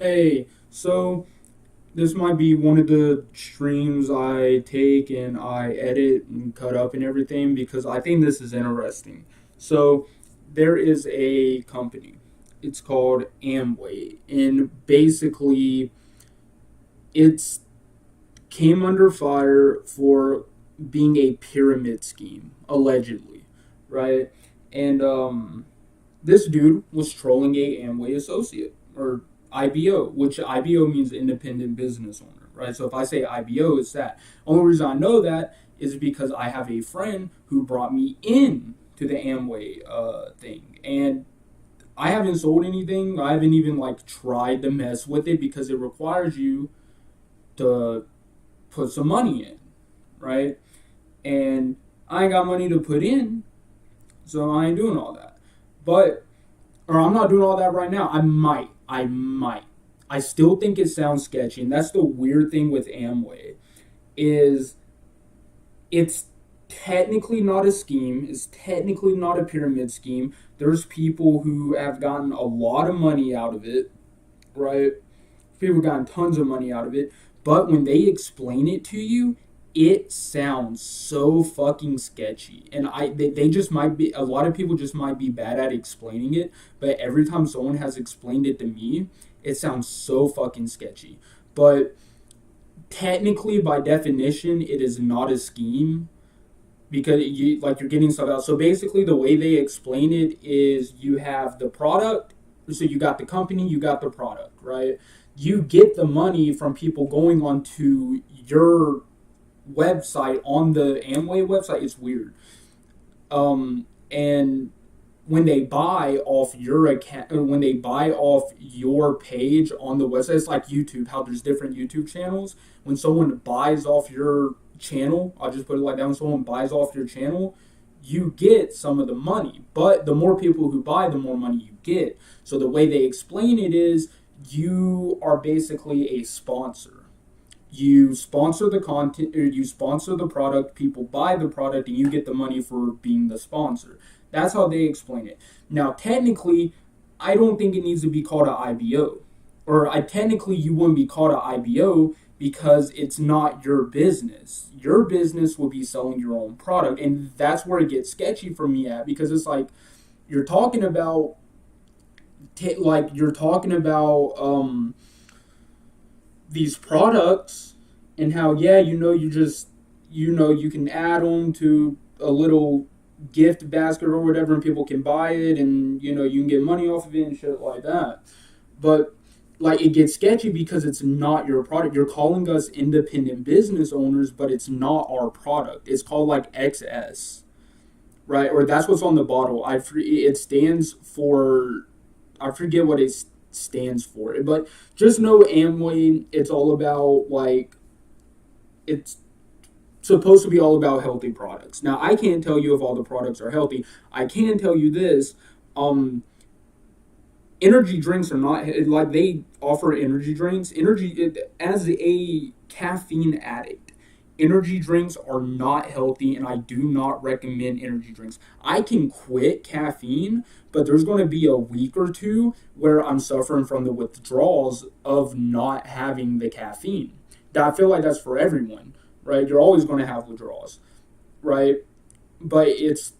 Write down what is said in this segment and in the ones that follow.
Hey, so this might be one of the streams I take and I edit and cut up and everything because I think this is interesting. So, there is a company. It's called Amway, and basically, it's came under fire for being a pyramid scheme, allegedly, right? And this dude was trolling a Amway associate or IBO, which IBO means independent business owner, right? So if I say IBO, it's that. Only reason I know that is because I have a friend who brought me in to the Amway thing, and I haven't sold anything. I haven't even like tried to mess with it because it requires you to put some money in, right? And I ain't got money to put in, so I ain't doing all that. But or I'm not doing all that right now. I might. I might. I still think it sounds sketchy, and that's the weird thing with Amway is it's technically not a scheme. It's technically not a pyramid scheme. There's people who have gotten a lot of money out of it, right? People have gotten tons of money out of it. But when they explain it to you, it sounds so fucking sketchy. And they just might be a lot of people just might be bad at explaining it, but every time someone has explained it to me, it sounds so fucking sketchy. But technically by definition, it is not a scheme because you're getting stuff out. So basically the way they explain it is you have the product, so you got the company, you got the product, right? You get the money from people going onto your website on the Amway website. It's weird. And when they buy off your account, or when they buy off your page on the website, it's like YouTube, how there's different YouTube channels. When someone buys off your channel, I'll just put it like that, when someone buys off your channel, you get some of the money. But the more people who buy, the more money you get. So the way they explain it is you are basically a sponsor. You sponsor the content, or you sponsor the product, people buy the product, and you get the money for being the sponsor. That's how they explain it. Now, technically, I don't think it needs to be called an IBO. Or technically, you wouldn't be called an IBO because it's not your business. Your business will be selling your own product. And that's where it gets sketchy for me at, because it's like you're talking about these products and how, yeah, you can add them to a little gift basket or whatever, and people can buy it, and you can get money off of it and shit like that. But like, it gets sketchy because it's not your product. You're calling us independent business owners, but it's not our product. It's called like XS, right? Or that's what's on the bottle. It stands for, I forget what it stands for, but just know Amway. It's all about like, it's supposed to be all about healthy products. Now, I can't tell you if all the products are healthy. I can tell you this: energy drinks are not, like, they offer energy drinks. As a caffeine addict, energy drinks are not healthy, and I do not recommend energy drinks. I can quit caffeine, but there's going to be a week or two where I'm suffering from the withdrawals of not having the caffeine. I feel like that's for everyone, right? You're always going to have withdrawals, right? But it's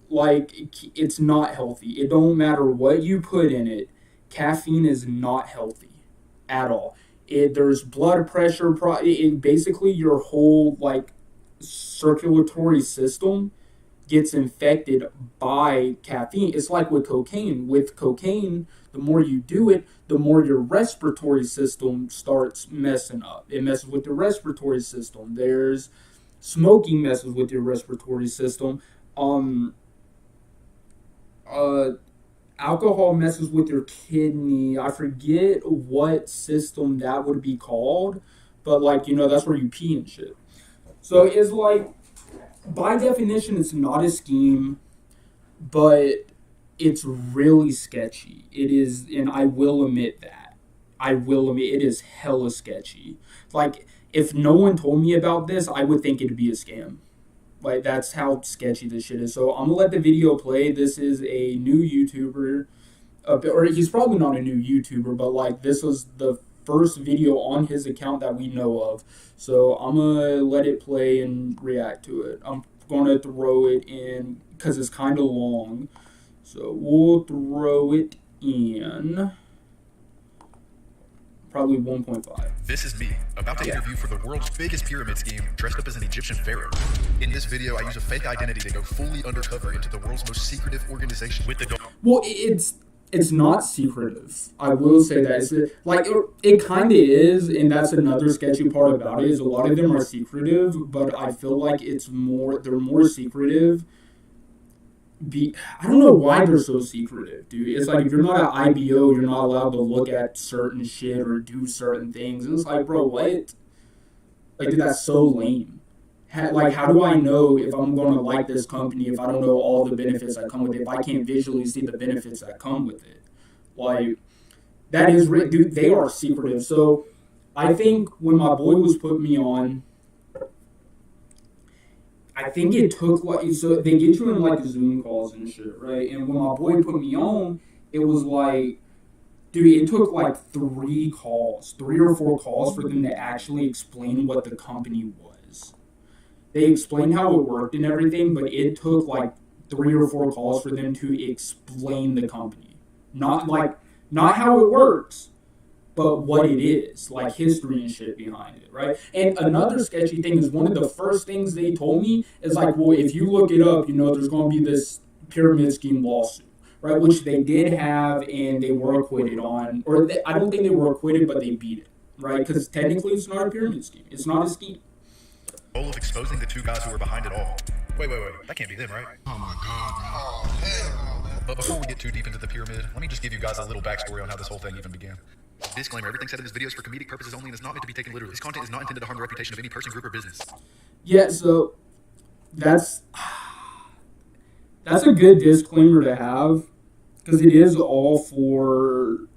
like, it's not healthy. It don't matter what you put in it. Caffeine is not healthy at all. There's blood pressure. Basically, your whole like circulatory system gets infected by caffeine. It's like with cocaine. With cocaine, the more you do it, the more your respiratory system starts messing up. It messes with your respiratory system. There's smoking messes with your respiratory system. Um, uh, Alcohol messes with your kidney. I forget what system that would be called, but like, that's where you pee and shit. So it's like, by definition, it's not a scheme, but it's really sketchy. It is, and I will admit that. I will admit it is hella sketchy. Like, if no one told me about this, I would think it'd be a scam. Like, that's how sketchy this shit is. So I'm gonna let the video play. This is a new YouTuber. or he's probably not a new YouTuber, but like this was the first video on his account that we know of. So I'm gonna let it play and react to it. I'm gonna throw it in because it's kind of long. So we'll throw it in probably 1.5. This is me, about to interview for the world's biggest pyramid scheme, dressed up as an Egyptian pharaoh. In this video, I use a fake identity to go fully undercover into the world's most secretive organization with the Well, it's not secretive. I will say that. It kind of is, and that's another sketchy part about it, is a lot of them are secretive, but I feel like they're more secretive. I don't know why they're so secretive, dude. It's like if you're not at IBO, you're not allowed to look at certain shit or do certain things. And it's like, bro, what? Like, dude, that's so lame. How do I know if I'm going to like this company if I don't know all the benefits that come with it, if I can't visually see the benefits that come with it? Like, that is, dude, they are secretive. So, I think when my boy was putting me on, I think it took, so they get you in, like, Zoom calls and shit, right? And when my boy put me on, it was like, dude, it took, like, 3 or 4 calls for them to actually explain what the company was. They explained how it worked and everything, but it took, like, 3 or 4 calls for them to explain the company. Not how it works, but what it is, like history and shit behind it, right? And another sketchy thing is one of the first things they told me is like, well, if you look it up, there's going to be this pyramid scheme lawsuit, right? Which they did have and they were acquitted on. I don't think they were acquitted, but they beat it, right? Because technically it's not a pyramid scheme. It's not a scheme. Goal of exposing the 2 guys who were behind it all. Wait. That can't be them, right? Oh my God. Oh, hell no. But before we get too deep into the pyramid, let me just give you guys a little backstory on how this whole thing even began. Disclaimer, everything said in this video is for comedic purposes only and is not meant to be taken literally. This content is not intended to harm the reputation of any person, group, or business. Yeah, so that's a good disclaimer to have because it is all for,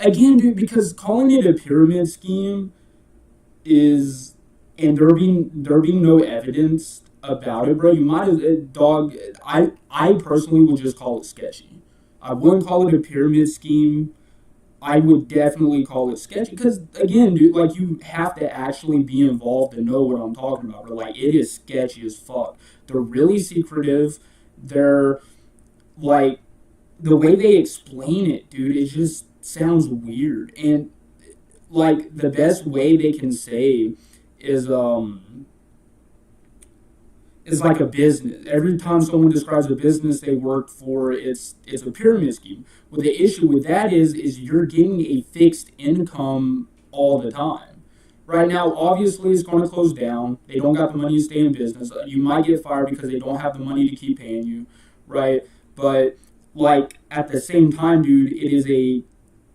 again, dude, because calling it a pyramid scheme is, and there being no evidence about it, bro, you might as dog. I personally would just call it sketchy. I wouldn't call it a pyramid scheme. I would definitely call it sketchy because, again, dude, like, you have to actually be involved to know what I'm talking about. But, like, it is sketchy as fuck. They're really secretive. They're, like, the way they explain it, dude, it just sounds weird. And, like, the best way they can say is like a business. Every time someone describes a business they work for, it's a pyramid scheme. Well, the issue with that is you're getting a fixed income all the time. Right now, obviously, it's going to close down. They don't got the money to stay in business. You might get fired because they don't have the money to keep paying you, right? But, like, at the same time, dude, it is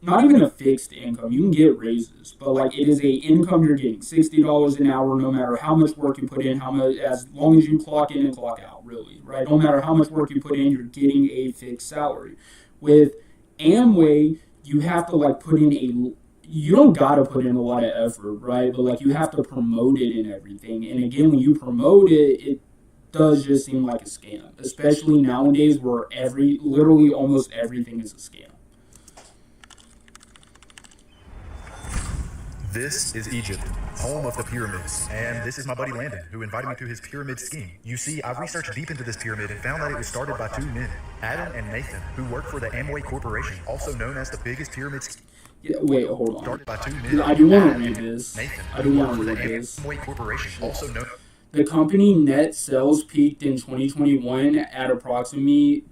not even a fixed income. You can get raises, but, like, it is a income you're getting. $60 an hour, no matter how much work you put in, as long as you clock in and clock out, really, right? No matter how much work you put in, you're getting a fixed salary. With Amway, you have to, like, you don't gotta put in a lot of effort, right? But, like, you have to promote it and everything. And again, when you promote it, it does just seem like a scam, especially nowadays where literally almost everything is a scam. This is Egypt, home of the pyramids, and this is my buddy Landon, who invited me to his pyramid scheme. You see, I've researched deep into this pyramid and found that it was started by 2 men, Adam and Nathan, who work for the Amway Corporation, also known as the biggest pyramid scheme. Yeah, wait, hold on. Started by 2 men. I do want to read this. Nathan, I do want to read this. Amway Corporation, also known. The company net sales peaked in 2021 at approximately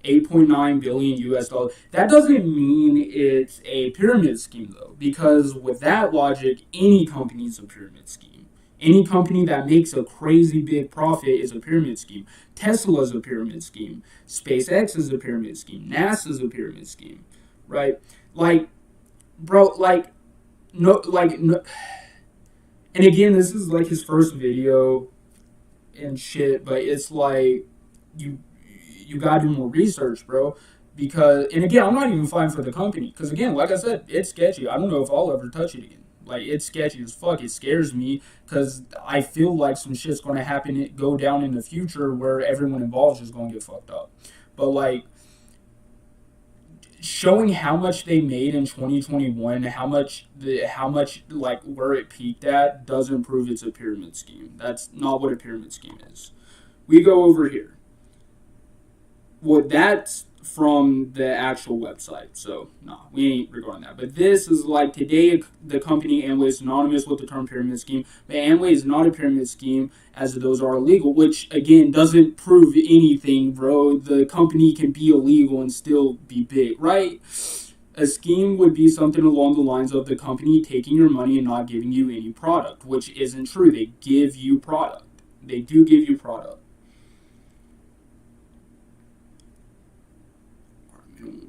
8.9 billion US dollars. That doesn't mean it's a pyramid scheme, though, because with that logic, any company is a pyramid scheme. Any company that makes a crazy big profit is a pyramid scheme. Tesla is a pyramid scheme. SpaceX is a pyramid scheme. NASA is a pyramid scheme, right? Like, bro, no. And again, this is like his first video and shit, but it's like you gotta do more research, bro. Because, and again, I'm not even fine for the company. Because again, like I said, it's sketchy. I don't know if I'll ever touch it again. Like, it's sketchy as fuck. It scares me because I feel like some shit's going to go down in the future where everyone involved is going to get fucked up. But, like, showing how much they made in 2021, how much like where it peaked at doesn't prove it's a pyramid scheme. That's not what a pyramid scheme is. We go over here. Well, that's from the actual website, so no, we ain't regarding that. But this is like today, the company Amway is synonymous with the term pyramid scheme, but Amway is not a pyramid scheme as those are illegal, which again doesn't prove anything, bro. The company can be illegal and still be big, right? A scheme would be something along the lines of the company taking your money and not giving you any product, which isn't true. They give you product. They do give you product.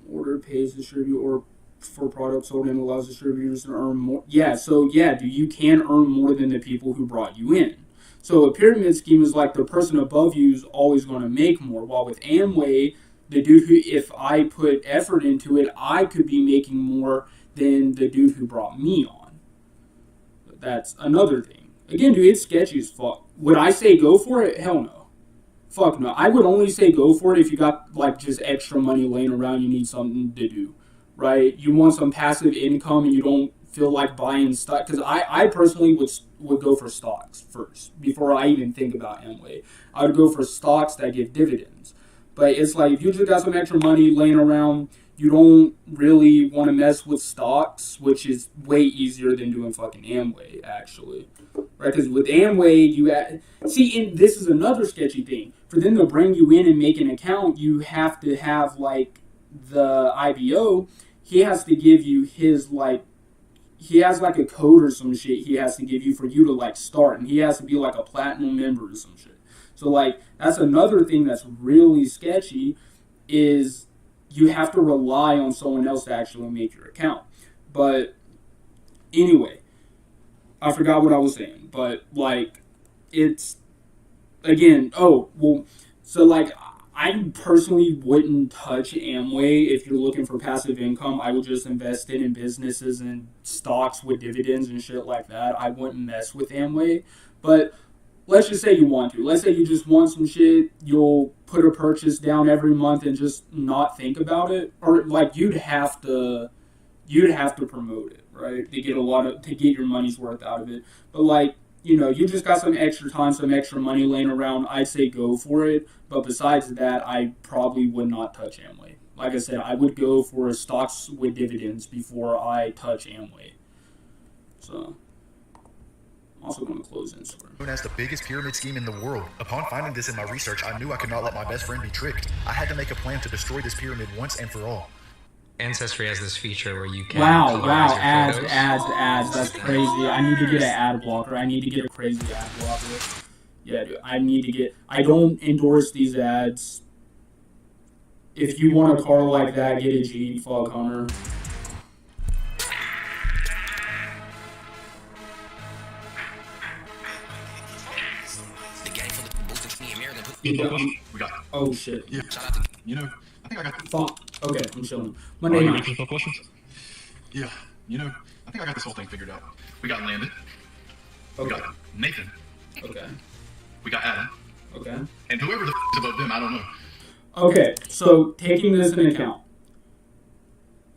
Order pays distributor or for products sold and allows distributors to earn more. Yeah, so yeah, dude, you can earn more than the people who brought you in. So a pyramid scheme is like the person above you is always going to make more. While with Amway, the dude who, if I put effort into it, I could be making more than the dude who brought me on. But that's another thing. Again, dude, it's sketchy as fuck. Would I say go for it? Hell no. Fuck no. I would only say go for it if you got like just extra money laying around, you need something to do, right? You want some passive income and you don't feel like buying stock. Because I personally would go for stocks first before I even think about Amway. I would go for stocks that give dividends. But it's like if you just got some extra money laying around, you don't really want to mess with stocks, which is way easier than doing fucking Amway, actually. Right? Because with Amway, and this is another sketchy thing. For them to bring you in and make an account, you have to have, like, the IBO. He has to give you his, like, he has, like, a code or some shit he has to give you for you to, like, start. And he has to be, like, a platinum member or some shit. So, like, that's another thing that's really sketchy is you have to rely on someone else to actually make your account. But anyway, I forgot what I was saying. But, like, it's, again, so, like, I personally wouldn't touch Amway if you're looking for passive income. I would just invest it in businesses and stocks with dividends and shit like that. I wouldn't mess with Amway. But let's just say you want to. Let's say you just want some shit. You'll put a purchase down every month and just not think about it. Or, like, you'd have to promote it, right? To get your money's worth out of it. But, like, you know, you just got some extra time, some extra money laying around, I'd say go for it. But besides that, I probably would not touch Amway. Like I said, I would go for stocks with dividends before I touch Amway. So, I'm also going to close Instagram. Known as the biggest pyramid scheme in the world. Upon finding this in my research, I knew I could not let my best friend be tricked. I had to make a plan to destroy this pyramid once and for all. Ancestry has this feature where you can ads, that's crazy. I need to get an ad blocker. I need to get a crazy ad blocker. Yeah, dude, I don't endorse these ads. If you want a car like that, get a G, fuck Hunter. We got it. Oh shit. Yeah. You know, I think I got. Fuck. Okay, I'm chilling. Monday night. Questions? Yeah. You know, I think I got this whole thing figured out. We got Landon. We Okay. got Nathan. Okay. We got Adam. Okay. And whoever the is above them, I don't know. Okay, so taking this into account.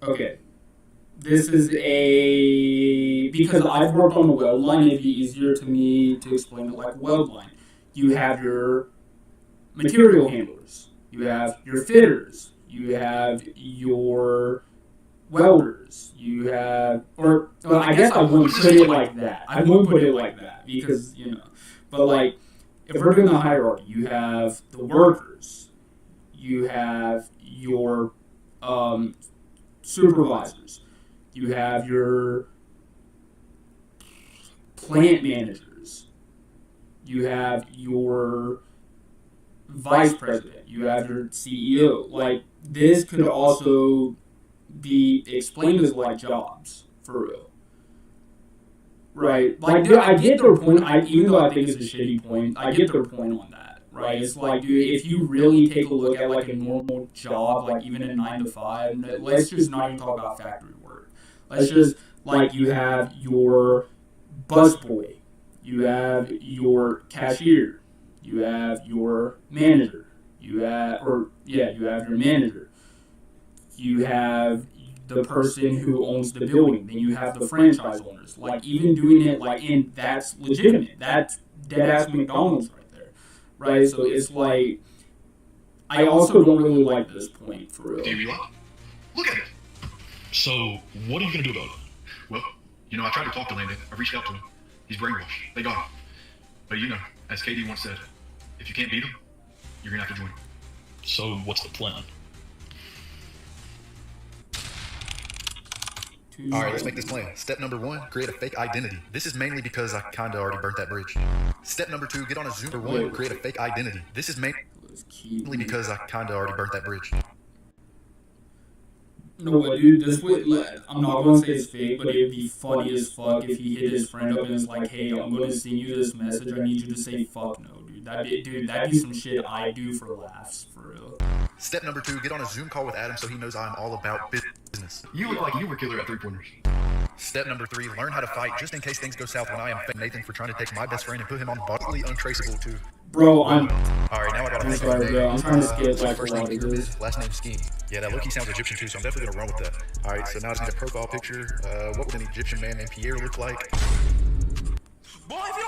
Okay. This is because I've worked on a weld line, it'd be easier to me to explain it like a weld line. You have your material handlers. You have your fitters. You have your welders. You have, I guess I wouldn't put it like that. I wouldn't put it like that because, you know, but like, if we're doing the hierarchy, you have the workers. You have your supervisors. You have your plant managers. You have your vice president. You have your CEO. Like, this could also be explained as like jobs, for real. Right? Like, dude, I get their point. Even though I think it's a shitty point, I get their point on that. Right? It's like, dude, if you really take a look at like a normal job, like even a 9 to 5, let's just not even talk about factory work. Let's just, like, you have your busboy, you have your cashier, you have your manager, you have your manager. you have the person who owns the building, then you have the franchise owners. Like, even doing it, like, and that's legitimate. That's dead-ass McDonald's right there, right? So it's like, I also don't really like this point, for real. Do you realize? Look at it. So, what are you going to do about it? Well, you know, I tried to talk to Landon. I reached out to him. He's brainwashed. They got him. But you know, as KD once said, if you can't beat him, you're going to have to join him. So, what's the plan? Alright, let's make this plan. Step number 1, create a fake identity. This is mainly because I kinda already burnt that bridge. Step number 2, get on a Zoom. Number 1, create a fake identity. This is mainly because I kinda already burnt that bridge. No, but dude, this would, like, I'm not gonna say it's fake, but it'd be funny as fuck if he hit his friend up and is like, hey, I'm gonna send you this message, I need you to say fuck no, dude. That'd be some shit I do for laughs, for real. Step number 2, get on a Zoom call with Adam so he knows I'm all about business. You look like you were killer at 3-pointers. Step number 3, learn how to fight just in case things go south when I am Nathan for trying to take my best friend and put him on bodily untraceable too. Bro, I'm Alright, now I gotta I'm think sorry, of a bro. name. I'm trying to skip like First a name lot of Pyramid, this. last name Scheme. Yeah, that low-key sounds Egyptian too, so I'm definitely gonna run with that. Alright, so now I just need a profile picture. What would an Egyptian man named Pierre look like?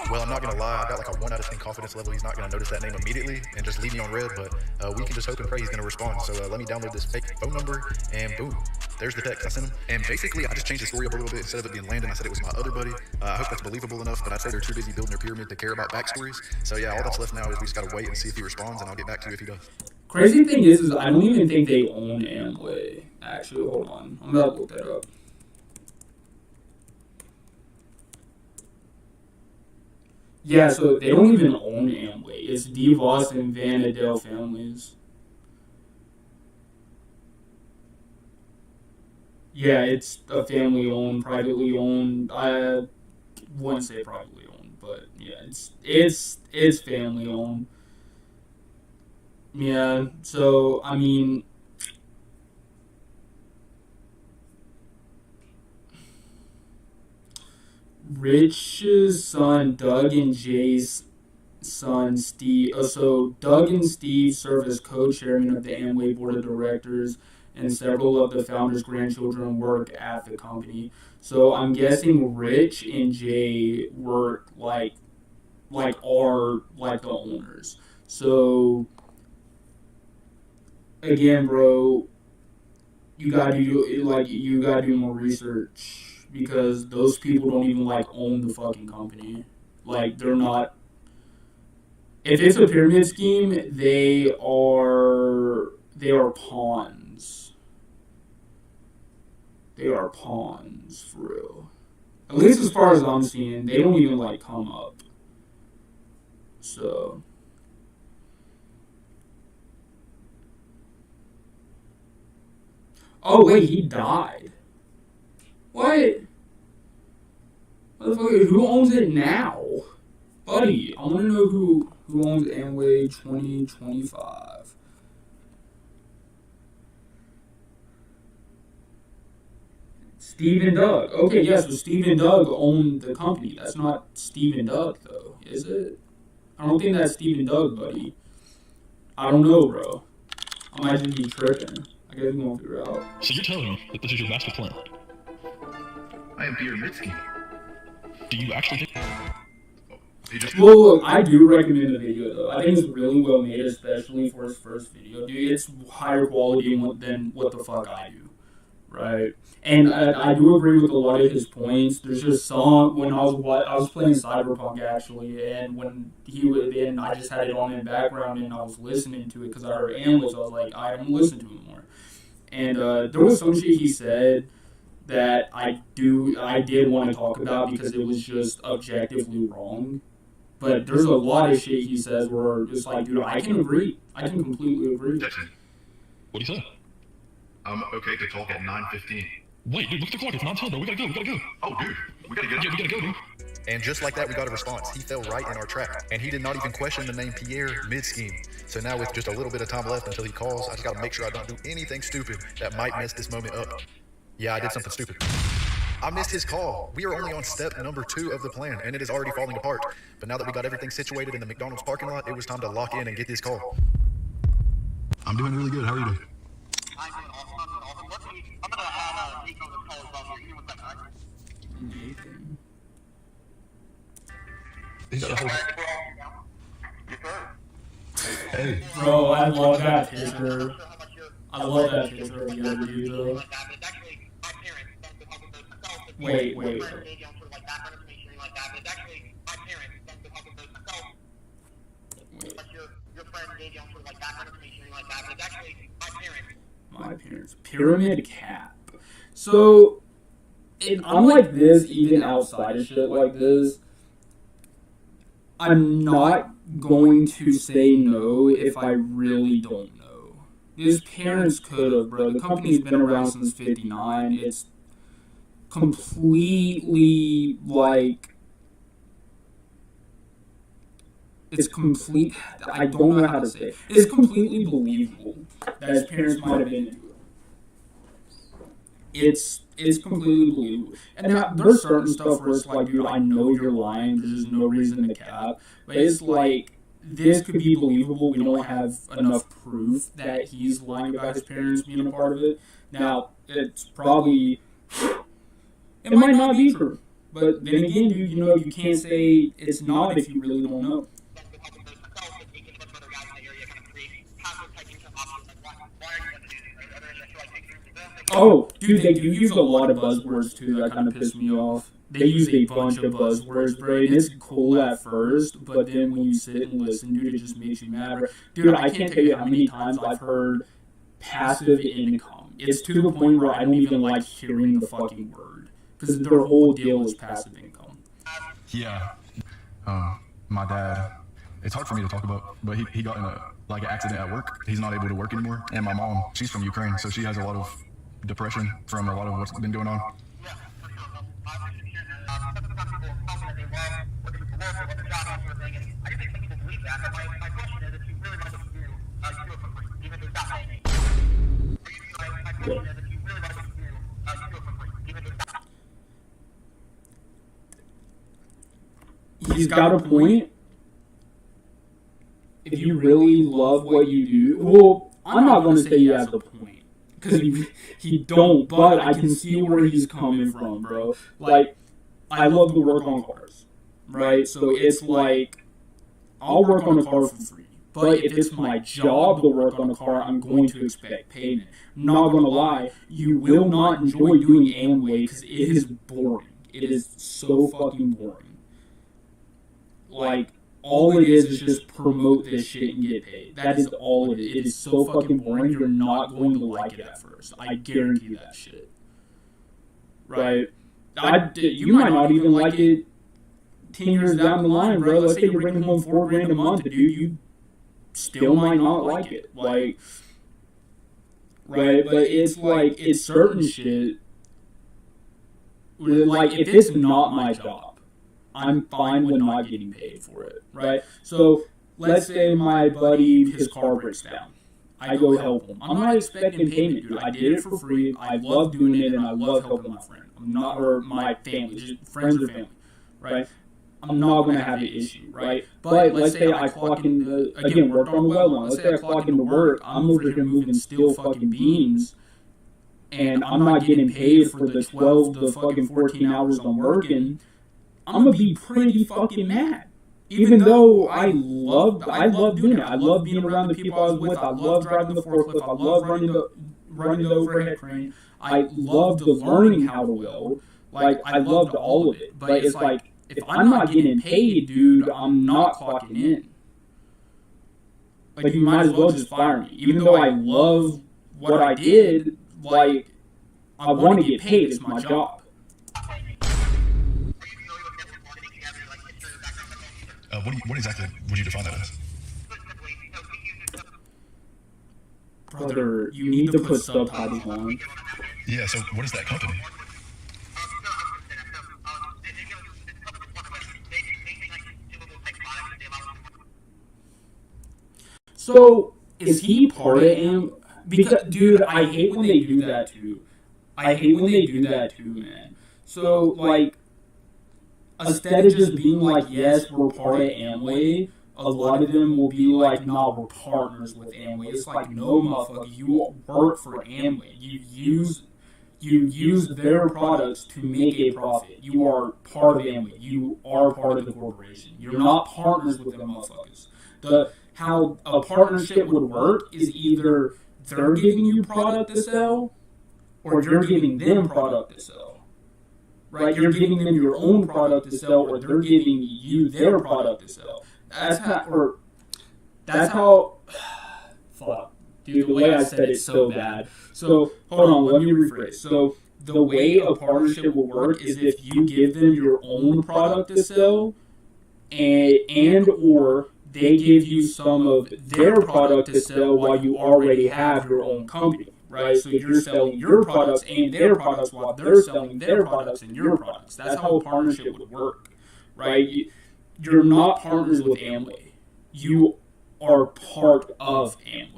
Well, I'm not gonna lie, I got like a 1 out of 10 confidence level. He's not gonna notice that name immediately and just leave me on red, but we can just hope and pray he's gonna respond. So let me download this fake phone number, and boom, there's the text I sent him. And basically, I just changed the story up a little bit. Instead of it being Landon, I said it was my other buddy. I hope that's believable enough, but I'd say they're too busy building their pyramid to care about backstories. So yeah, all that's left now is we just gotta wait and see if he responds, and I'll get back to you if he does. Crazy thing is I don't even think they own Amway. Actually, hold on. I'm about to look that up. Yeah, so they don't even own Amway. It's DeVos and Van Adel families. Yeah, it's a family owned, privately owned. I wouldn't say privately owned, but yeah, it's family owned. Yeah, so I mean, Rich's son Doug and Jay's son Steve. So Doug and Steve serve as co-chairman of the Amway board of directors, and several of the founders' grandchildren work at the company. So I'm guessing Rich and Jay work are like the owners. So again, bro, you gotta do more research, because those people don't even like own the fucking company. Like, they're not. If it's a pyramid scheme, they are pawns. They are pawns, for real. At least as far as I'm seeing, they don't even like come up. So oh wait, he died. What? Motherfucker, who owns it now? Buddy, I want to know who owns Amway 2025. Steve and Doug. Okay, yeah, so Steve and Doug own the company. That's not Steve and Doug, though, is it? I don't think that's Steve and Doug, buddy. I don't know, bro. I might just be tripping. I guess we're going to figure it out. So you're telling me that this is your master plan? I am Pyramid Scheme. Do you actually think... Well, look, I do recommend the video, though. I think it's really well made, especially for his first video. Dude, it's higher quality than what the fuck I do, right? And I do agree with a lot of his points. There's just some, when I was playing Cyberpunk, actually, and when I just had it on in the background, and I was listening to it, because I heard analysts, I was like, I don't listen to him more. And there was some shit he said that I did want to talk about, because it was just objectively wrong. But there's a lot of shit he says where it's like, dude, I can agree. I can completely agree. What do you say? I'm okay to talk at 9:15. Wait, dude, look at the clock. It's 9:10, bro. We gotta go. Oh, dude. We gotta get. Yeah, we gotta go, dude. And just like that, we got a response. He fell right in our trap. And he did not even question the name Pierre mid-scheme. So now with just a little bit of time left until he calls, I just gotta make sure I don't do anything stupid that might mess this moment up. Yeah, I did something stupid. I missed his call. We are only on step number 2 of the plan, and it is already falling apart. But now that we got everything situated in the McDonald's parking lot, it was time to lock in and get this call. I'm doing really good. How are you doing? Nathan. He's got a whole. Hey. Bro, I love that picture. I love that picture of the other dude, though. Wait. My parents. Pyramid cap. So, I'm like this even outside of shit like this. I'm not going to say no if I really don't know. His parents could have, bro. The company's been around since '59. It's completely like. It's complete. I don't know how to say it. It's completely believable that his parents might have been into it. It's completely believable. And there's certain stuff where it's like, dude, I know you're lying. There's no reason to cap. But it's like, this could be believable. We don't have enough proof that he's lying about his parents being a part of it. Now, it's probably... It might not be true. But then again, dude, you can't say it's not if you really don't know. Oh, dude, they do use a lot of buzzwords too. That kind of pissed me off. They use a bunch of buzzwords, bro. And it's cool at first, but then when you sit and listen, dude, it just makes you mad, bro. Dude, I can't tell you how many times I've heard passive income. It's to the point where I don't even like hearing the fucking word because their whole deal is passive income. Yeah. My dad. It's hard for me to talk about, but he got in an accident at work. He's not able to work anymore. And my mom, she's from Ukraine, so she has a lot of depression from a lot of what's been going on. He's got a point. If you really love what you do, well, I'm not going to say he has a point because he don't, but I can see where he's coming from, bro. Like, I love to work on cars, right? So it's like, I'll work on a car for free. But if it's my job to work on a car, I'm going to expect payment. I'm not going to lie, you will not enjoy doing amway because it is boring. It is so fucking boring. Like, all it is just promote this shit and get paid. That is all it is. It is so fucking boring, you're not going to like it at first. I guarantee that shit. Right? You might not even like it 10 years down the line, bro. Let's say you're bringing home $4,000 a month, dude. You still might not like it. Like, right? But it's like, it's certain shit. Like, if it's not my job, I'm fine with not getting paid for it, right? So let's say my buddy, his car breaks down. I go help him. I'm not expecting payment, dude. I did it for free. I love doing it, and I love helping my friend. I'm not, or my family, just friends or family, right? I'm not going to have an issue, right? But let's say I clock in, again, worked on the well line. Let's say I clock into work. I'm over here moving steel fucking beams, and I'm not getting paid for the 12 to fucking 14 hours I'm working. I'm gonna be pretty fucking mad. Even though I love doing it. I love being around the people I was with. I love driving the forklift. I love running the overhead crane. I loved learning how to weld. Like, I loved all of it. But it's like, if I'm not getting paid, dude, I'm not clocking in. Like, you might as well just fire me. Even though I love what I did, like, I want to get paid. It's my job. What exactly would you define that as? Brother, you need to put subtitles on. Yeah, so what is that company? So, is he part of Am? Because, dude, I hate when they do that too. Man. So, like, instead of just being like, yes, we're part of Amway, a lot of them will be like, nah, we're partners with Amway. It's like, no, motherfucker, you work for Amway. You use their products to make a profit. You are part of Amway. You are part of the corporation. You're not partners with them motherfuckers. How a partnership would work is either they're giving you product to sell or you're giving them product to sell. Right? You're giving them your own product to sell or they're giving you their product to sell. That's how fuck. Dude, the way I said it's so bad. So, hold on, let me rephrase. So, the way a partnership will work is if you give them your own product to sell and or they give you some of their product to sell while you already have your own company, right? So you're selling your products and their products while they're selling their products and your products. That's how a partnership would work, right? You're not partners with Amway. You are part of Amway.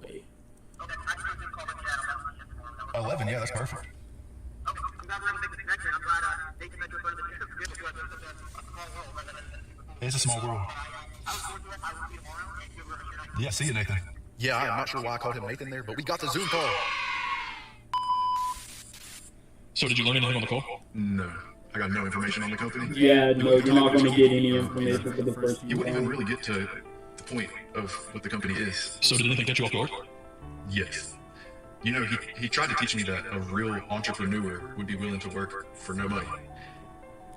11, yeah, that's perfect. It's a small world. Yeah, see you, Nathan. Yeah, I'm not sure why I called him Nathan there, but we got the Zoom call. So did you learn anything on the call? No, I got no information on the company. Yeah, no, you're not going to get any information for the first few You wouldn't even rounds. really get to the point of what the company is. So did anything catch you off guard? Yes. You know, he tried to teach me that a real entrepreneur would be willing to work for no money.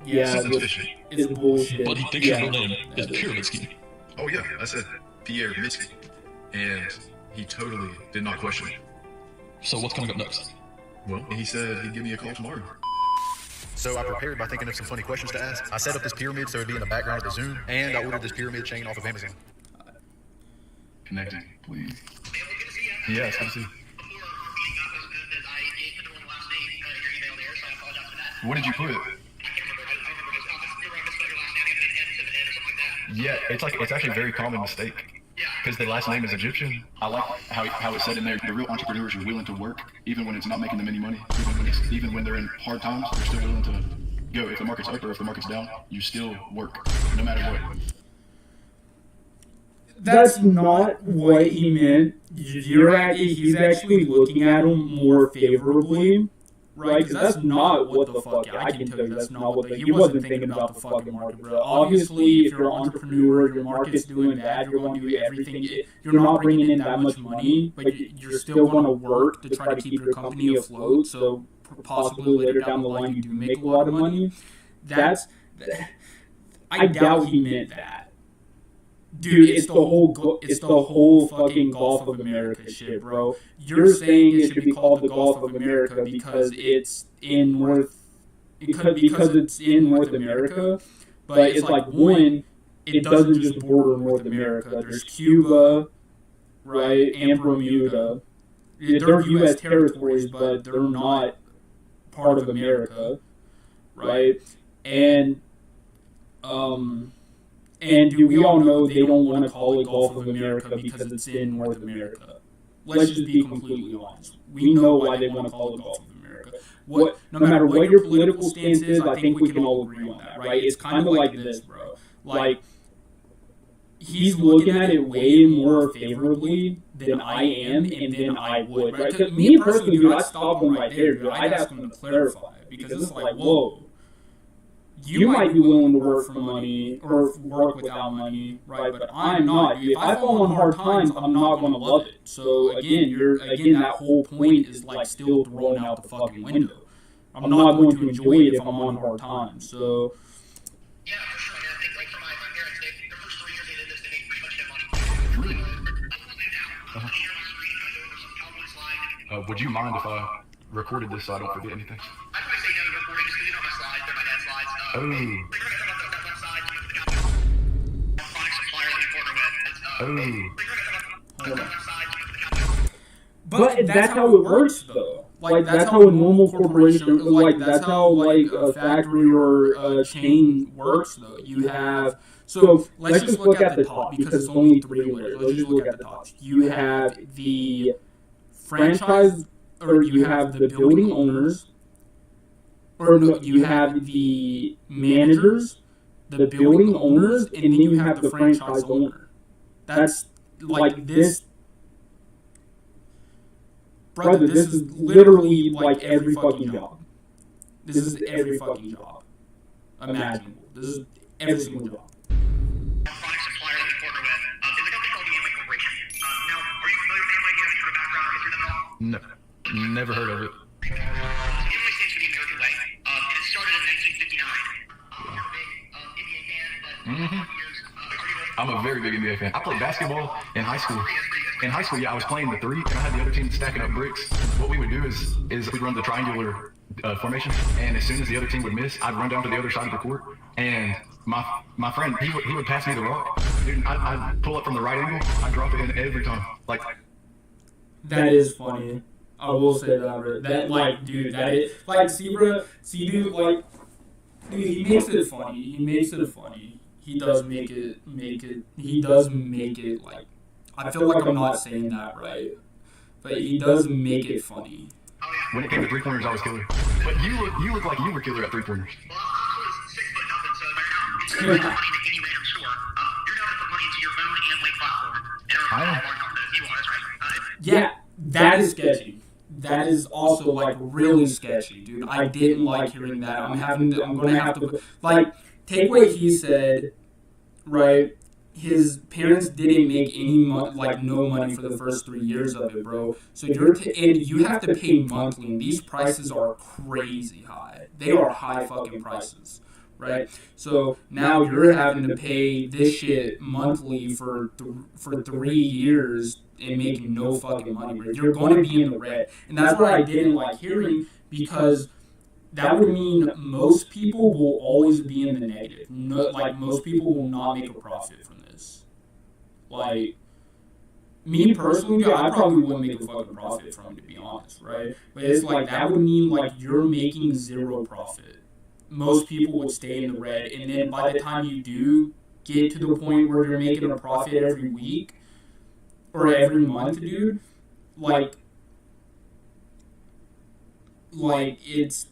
Yeah, Something's fishy. it's bullshit. But he thinks your real name is Pyramid Scheme. Oh yeah, I said Pierre Mitsky. And he totally did not question it. So what's coming up next? Well, he said he'd give me a call tomorrow. So I prepared by thinking of some funny questions to ask. I set up this pyramid so it'd be in the background of the Zoom, and I ordered this pyramid chain off of Amazon. Connecting, please. Yeah, it's good to see you. What did you put? Yeah, it's actually a very common mistake. Because the last name is Egyptian. I like how it said in there, the real entrepreneurs are willing to work even when it's not making them any money. Even when they're in hard times, they're still willing to go. If the market's up or if the market's down, you still work, no matter what. That's not what he meant. He's actually looking at him more favorably, right? Because that's not what the fuck. I can tell you that's not what he wasn't thinking about the fucking market, bro. Obviously, if you're an entrepreneur, your market's doing bad, you're going to do everything. You're not bringing in that much money, but you're still going to work to try to keep your company afloat. So possibly later down the line, you do make a lot of money. I doubt he meant that. Dude, it's the whole fucking Gulf of America shit, bro. You're saying it should be called the Gulf of America because it's in North America, but it's like one, it doesn't just border North America. There's Cuba, right, and Bermuda. They're U.S. territories, but they're not part of America, right? And do we all know they don't want to call it Gulf of America because it's in North America? Let's just be completely honest. We know why they want to call it Gulf of America. No matter what your political stance is, I think we can all agree on that, right? It's kind of like this, bro. Like, he's looking at it way more favorably than I am and than I would, right? Because me personally, dude, I'd stop him right there, dude. I'd ask him to clarify it because it's like, whoa. You might be willing to work for money or work without money, right? But I'm not. If I fall on hard times, I'm not going to love it. So again, that whole point is like still thrown out the fucking window. I'm not going to enjoy it if I'm on hard times. So Yeah, for sure. I mean, I think, like, for my parents, the first 3 years they did this, they made pretty much no money. Really? Now, here on my screen, I go over some PowerPoint slide. Would you mind if I recorded this so I don't forget anything? I'd probably say no to recording just because you don't have slides. They're my dad's slides. Oh. They're going to come up that left side. You know, the product supplier that we partner with. Oh. They're going to come up that left side. You know, But that's how it works, though. Like, that's how a normal corporation, like, that's how, like, a factory or a chain works, though. You have, so let's just look at the top, because it's only 3 layers. Let's just look at the top. You have the franchise, or you have the building owners, or no, you have the managers, the building owners, and then you have the franchise owner. That's, like, this. brother, this is literally like every fucking job. This is every fucking job imaginable. This is every single job. Product supplier that we partner with is a company called the Amway Corporation. Now, are you familiar with Amway? Do you have any sort of background or history with them at all? No, never heard of it. Amway stands for the American Way. It started in 1959. You're a big NBA fan, but I'm a very big NBA fan. I played basketball in high school. In high school, yeah, I was playing the three, and I had the other team stacking up bricks. What we would do is we'd run the triangular formation, and as soon as the other team would miss, I'd run down to the other side of the court, and my friend, he would pass me the rock. Dude, I'd pull up from the right angle, I'd drop it in every time. Like, that is funny. I will say that, bro. That, like, dude, that is, like, dude, like, dude, he makes it funny. He does make it, like, I feel like I'm not saying that right, but he does make it funny. When it came to three-pointers, I was killer. But you look like you were killer at three-pointers. Well, I was 6 foot nothing, so right now, instead of putting money into any random store, you're now going to put money into your own Amway platform. And I am. You are, that's right. Yeah, that is sketchy. That is also, like, really sketchy, dude. I didn't like hearing that. I'm gonna have to, like, take what he said, right? His parents didn't make any no money for the first 3 years of it, bro. So and you have to pay monthly, and these prices are crazy high. They are high fucking prices, right? So now you're having to pay this shit monthly for 3 years and making no fucking money, bro. You're going to be in the red, and that's what I didn't like hearing, because that would mean most people will always be in the negative. No, like, most people will not make a profit from this. Like, me personally, I probably wouldn't make a fucking profit from it, to be honest, right? But it's like, that would mean, like, you're making zero profit. Most people would stay in the red, and then by the time you do get to the point where you're making a profit every week or every month, dude, like it's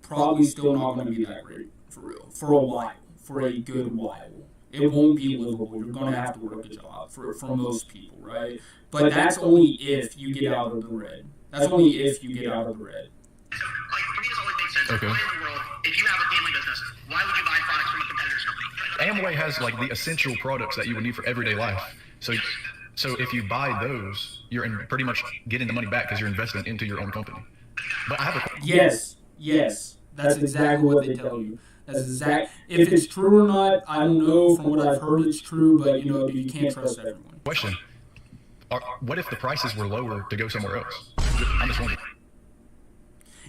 probably still not going to be that great, for real, for a while, for a good while. It won't be livable. You're going to have to work a job for most people, right? But that's only if you get out of the red. That's only if you get out of the red. So, like, for me, this always makes sense. Okay. Why in the world, if you have a family business, why would you buy products from a competitor's company? Amway has like the essential products that you would need for everyday life. So if you buy those, you're pretty much getting the money back because you're investing into your own company. But I have a Yes. That's exactly what they tell you. That's exact. If it's true or not, I don't know. From what I've heard, it's true. But you know, you can't trust everyone. question. What if the prices were lower to go somewhere else? I'm just wondering.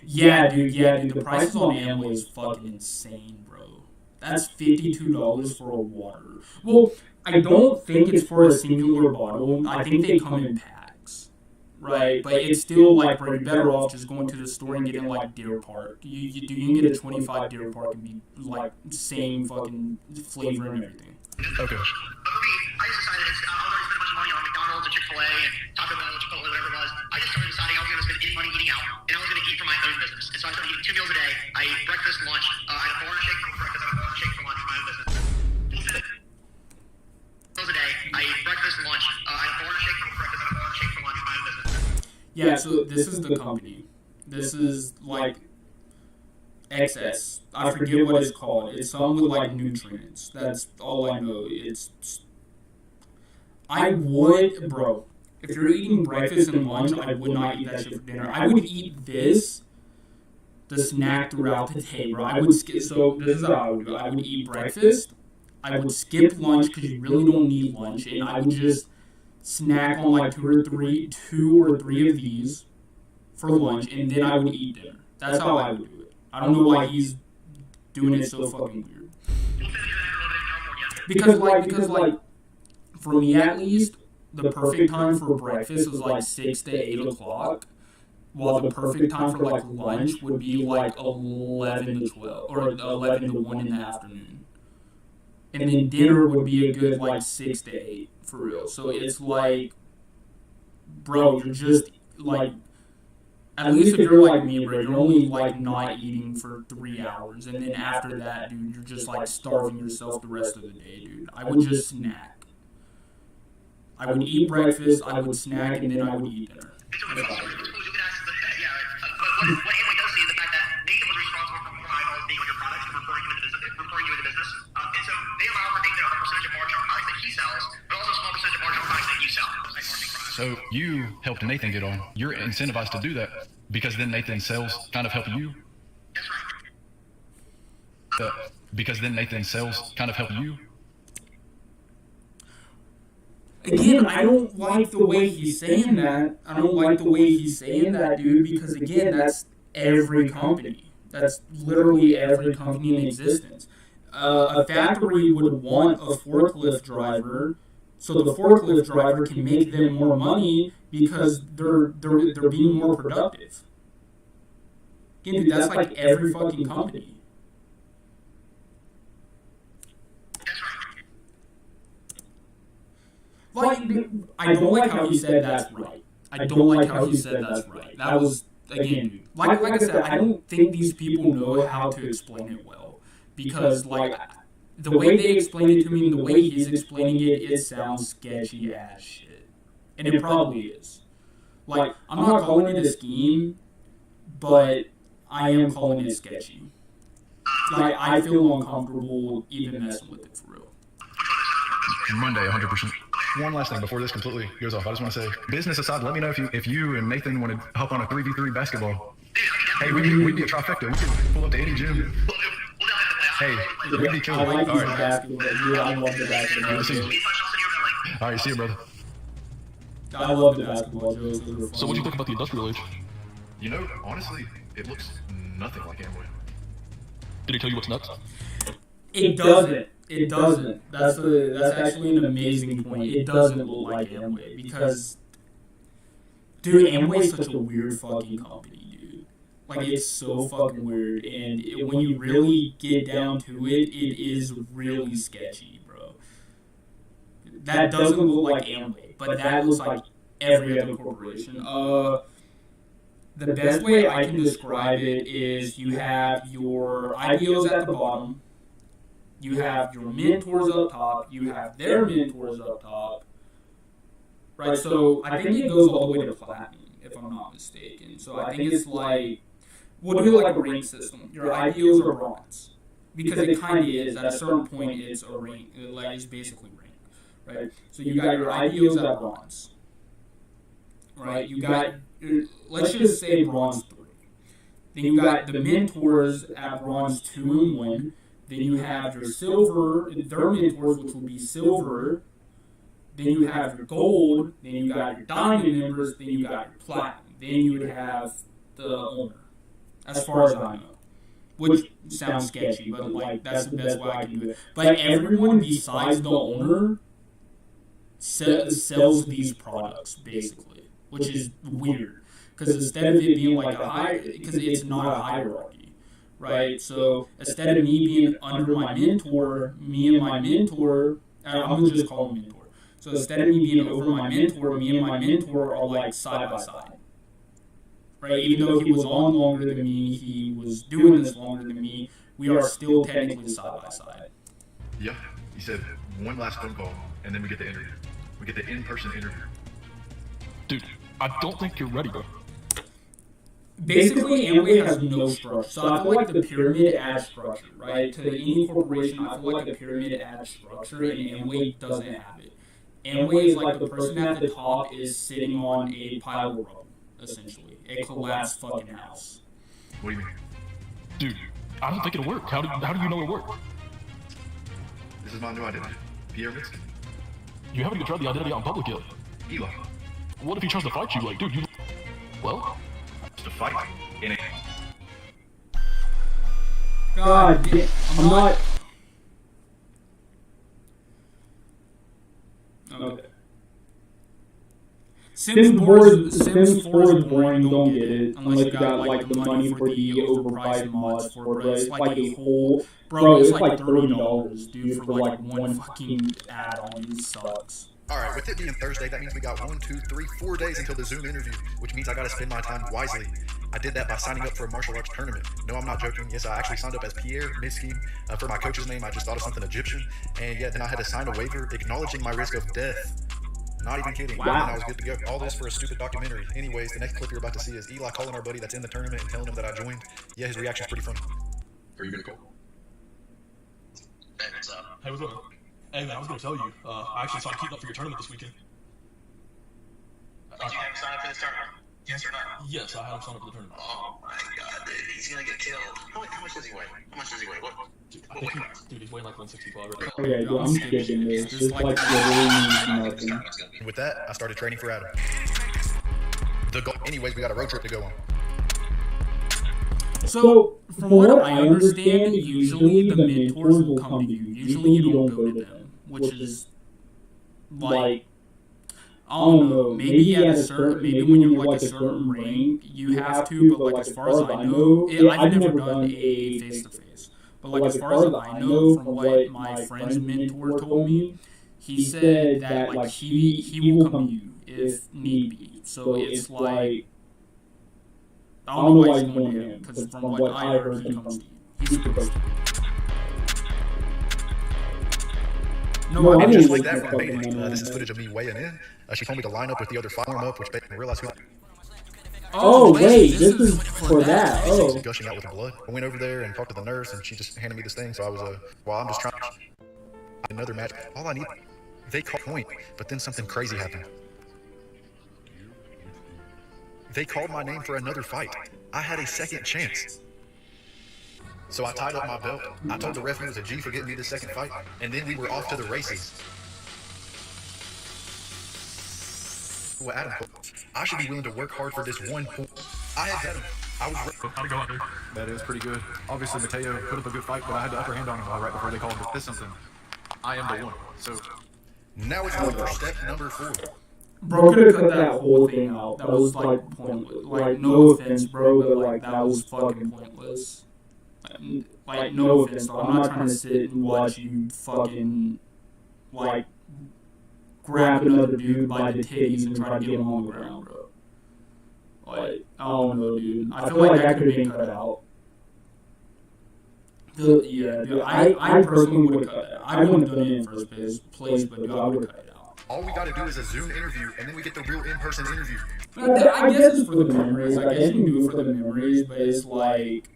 Yeah, dude. The prices on Amway is fucking insane, bro. That's $52 for a water. Well, I don't think it's for a singular bottle. I think they come in packs, right? But it's still like, bro, you're better off just going to the store and getting like Deer Park. You can get a 25 Deer Park and be like same fucking flavor and everything. Okay. But for me, I just decided I was already spending a bunch of money on McDonald's and Chick-fil-A and Taco Bell, Chipotle, whatever it was. I just started deciding I was going to spend any money eating out, and I was going to eat for my own business. And so I started eating 2 meals a day. I eat breakfast, lunch. I had a bar and shake for breakfast. I had a bar and shake for lunch for my own business. Meals a day. I eat breakfast, lunch. I had a bar and shake for breakfast. I had a bar and shake for lunch for my own business. Yeah, so this is the company. This is like XS. I forget what it's called. It's something with like nutrients. That's all I know. I would, bro, if you're eating breakfast and lunch, I would not eat that shit for dinner. I would eat this, the snack throughout the day, bro. I would skip, so this is how I would do it. I would eat breakfast, I would skip lunch because you really don't need lunch, and I would just snack on like two or three of these for lunch, and then I would eat dinner. That's how I would do it. I don't know why he's doing it so fucking weird. Because for me at least, the perfect time for breakfast was like 6 to 8 o'clock, while the perfect time for like lunch would be like 11 to 12 or 11 to 1 in the afternoon. And then dinner would be a good like 6 to 8 for real. So it's like, bro, you're just like, at least if you're like me, bro, you're only like not eating for 3 hours, and then after that, dude, you're just like starving yourself the rest of the day, dude. I would just snack. I would eat breakfast, I would snack, and then I would eat dinner. And so when you start to lose, you'll get what Amway does see is the fact that Nathan was responsible for more eyeballs being on your products and referring you into business. And so they allow for Nathan to earn a percentage of margin on products that he sells, but also a small percentage of margin on products that you sell. So you helped Nathan get on. You're incentivized to do that because then Nathan's sales kind of help you. That's right. Because then Nathan's sales kind of help you. Again, I don't like the way he's saying that. I don't like the way he's saying that, dude, because again, that's every company. That's literally every company in existence. A factory would want a forklift driver, so the forklift driver can make them more money because they're being more productive. Again, dude, that's like every fucking company. Like, I don't like how he said that's right. I don't like how he said that's right. That was, again, dude, like I said, I don't think these people know how to explain it well. Because, like, the way they explain it to me and the way he's explaining it, it sounds sketchy as shit. And it probably is. Like, I'm not calling it a scheme, but I am calling it sketchy. Like, I feel uncomfortable even messing with it for real. Monday, 100%. One last thing before this completely goes off. I just want to say, business aside, let me know if you and Nathan want to hop on a 3v3 basketball. Hey, we'd be a trifecta. We could pull up to any gym. Hey, we'd be cool. I like All these right. basketball. Dude, I love the basketball. See you. All right, see you, brother. I love the basketball jokes. Those were fun. So what do you think about the industrial age? You know, honestly, it looks nothing like Amway. Did he tell you what's nuts? It doesn't. It doesn't. That's actually an amazing point. It doesn't look like Amway because, dude, Amway is such a weird fucking company, dude. Like, it's so fucking weird, and when you really get down to it, it is really sketchy, bro. That doesn't look like Amway, but that looks like every other corporation. The best way I can describe it is you have your IPOs at the bottom. You have your mentors up top. You have their mentors up top. Right, so I think it goes all the way to platinum, if I'm not mistaken. So I think it's like, we'll do like a rank system. Your IPOs are bronze. Because it kind of is. At a certain point, it's a rank. Like, it's basically rank. Right? So you got your IPOs at bronze. Right? You got, let's just say bronze 3. Then you got the mentors at bronze 2 and 1. Then you have your silver, their mentors, which will be silver. Then you have your gold. Then you got your diamond members. Then you got your platinum. Then you would have the owner, as far as I know. Which sounds sketchy, but like that's the best way I can do it. But everyone besides the owner sells these products, basically, which is weird. Because instead of it being like because it's not a hierarchy. Right, so instead of me being under my mentor, me and my mentor, I'm going to just call him mentor. So instead of me being over my mentor, me and my mentor are like side by side. Right, even though he was on longer than me, he was doing this longer than me, we are still technically side by side. Yeah, he said one last phone call, and then we get the interview. We get the in-person interview. Dude, I don't think you're ready, bro. Basically, Amway has no structure. So I feel like the pyramid adds structure, right? To any corporation, I feel like the pyramid adds structure, and Amway doesn't have it. Amway is like the person at the top is sitting on a pile of rubble, essentially. A collapsed fucking house. What do you mean? Dude, I don't think it'll work. How do you know it'll work? This is my new identity. Pierre Mitzkin. You haven't even tried the identity out in public yet. Eli. What if he tries to fight you? Like, dude, you... Well... To fight in it. God damn, I'm not... Okay. Sims 4 is boring, don't get it. Unless you got like the money for the overpriced mods for it, bro. It's like a whole... Bro, it's like $30, dude, for like one fucking add-on. It sucks. All right, with it being Thursday, that means we got 4 days until the Zoom interview, which means I got to spend my time wisely. I did that by signing up for a martial arts tournament. No, I'm not joking. Yes, I actually signed up as Pierre Mitzkin. For my coach's name, I just thought of something Egyptian. And yeah, then I had to sign a waiver acknowledging my risk of death. Not even kidding. Wow. And I was good to go. All this for a stupid documentary. Anyways, the next clip you're about to see is Eli calling our buddy that's in the tournament and telling him that I joined. Yeah, his reaction's pretty funny. Are you gonna call? Hey, what's up? Hey, what's up? Hey, man, I was gonna tell you. I actually started keeping up for your tournament this weekend. Did you have him sign up for this tournament? Yes or no? Yes, I had him sign up for the tournament. Oh my god, dude, he's gonna get killed. How much does he weigh? How much does he weigh? What? Dude, I think he's weighing like 165 right now. Okay, dude, I'm skipping this. Just like literally nothing. And with that, I started training for Adam. Anyways, we got a road trip to go on. So, from what I understand, usually the mentors will come to you. Usually you don't go to them, which is like, I don't know, maybe at a certain, maybe when you're like a certain rank, you have to, but like as far as I know, I've never done a face-to-face. But like as far as I know, from what my friend's mentor told me, he said that like he will come to you if need be. So it's like, I don't know why he's going to him, because from what I heard, he comes to you. He's supposed to. No, I And mean, just like that, we made it. This is footage of me weighing in. She told me to line up with the other 5 warm up, which made me realize who. Oh, wait, this is for that. Oh. Gushing out with blood. I went over there and talked to the nurse, and she just handed me this thing. So I was well, I'm just trying another match. All I need, they called point, but then something crazy happened. They called my name for another fight. I had a second chance. So I tied up my belt. I told the ref it was a G for getting me the second fight, and then we were off to the races. Well, Adam, I should be willing to work hard for this one point. I had better. I was. How'd it go out there? That is pretty good. Obviously, Mateo put up a good fight, but I had the upper hand on him right before they called this something. I am the one. So Now it's time for step number 4. Bro could have cut that whole thing out. That was like pointless. Like, no offense, bro, but like that was fucking pointless. Like, no offense, though. I'm not trying to sit and watch you fucking like grab another dude by the titties and try to get him on the ground, bro. Like, I don't know, dude. I feel like that could have been cut out. Yeah, dude, I personally would have cut that. I wouldn't have done it in first place, but dude, I would have cut it out. All we gotta do is a Zoom interview, and then we get the real in-person interview. I guess it's for the memories. I guess you can do it for the memories, but it's like,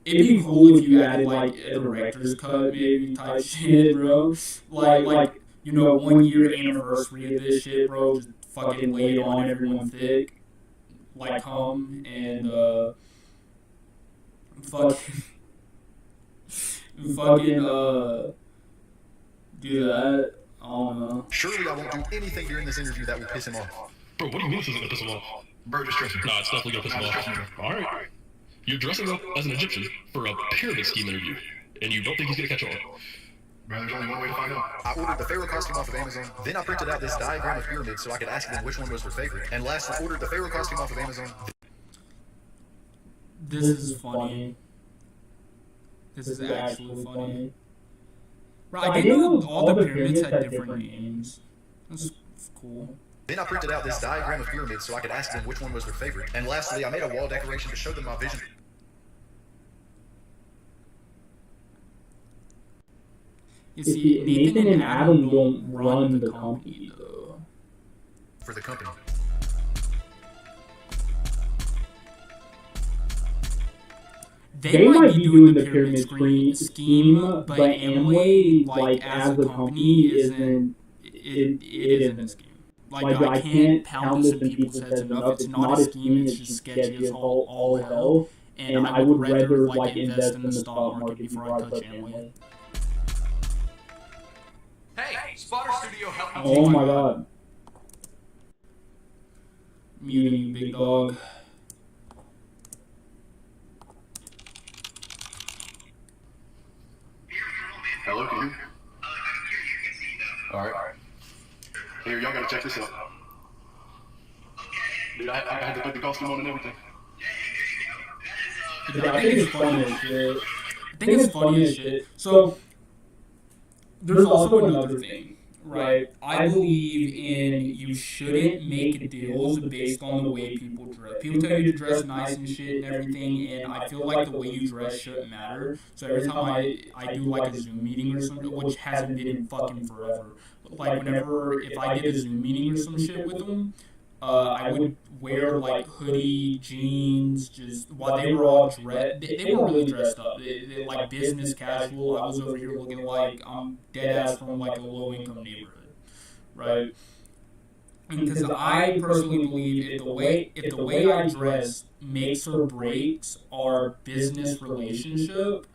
it'd be cool if you added like a director's cut, maybe type shit, bro. Like you know, 1 year anniversary of this shit, bro. Just fucking lay it on everyone thick, like cum, and fucking do that. I don't know. Surely I won't do anything during this interview that will piss him off. Bro, what do you mean this isn't gonna piss him off? Bro, just trust me. Nah, it's definitely gonna piss him off. All right. You're dressing up as an Egyptian for a pyramid scheme interview, and you don't think he's gonna catch on. Bro, there's only one way to find out. I ordered the Pharaoh costume off of Amazon. Then I printed out this diagram of pyramids so I could ask them which one was their favorite. And last, I ordered the Pharaoh costume off of Amazon. This is funny. This is actually funny. Right, I didn't know all the pyramids had different names. That's cool. Then I printed out this diagram of pyramids so I could ask them which one was their favorite. And lastly, I made a wall decoration to show them my vision. You see, Nathan and Adam don't run the company, though. For the company. They might be doing the pyramid scheme, but Amway, like, as a company, isn't a scheme. Like, I can't pound this in people's heads enough. It's not a scheme, it's just sketchy as all hell. And I would rather, like, invest in the stock market before I touch Amway. Hey, Spotter Studio, help me. Oh my god. Muting you, big dog. Hello, can you hear me? Alright. Here, y'all gotta check this out. Dude, I had to put the costume on and everything. Dude, I think it's funny as shit. So, there's also another thing, right? I believe in you shouldn't make deals based on the way people dress. People tell you to dress nice and shit and everything, and I feel like the way you dress shouldn't matter. So every time I do like a Zoom meeting or something, which hasn't been in fucking forever, but like whenever if I did a Zoom meeting or some shit with them, I would wear like hoodie, jeans, just while they were all dressed. They weren't really dressed up. They like business casual. I was over here looking like I'm dead ass from like a low income neighborhood, right? Because I personally believe if the way I dress makes or breaks our business relationship,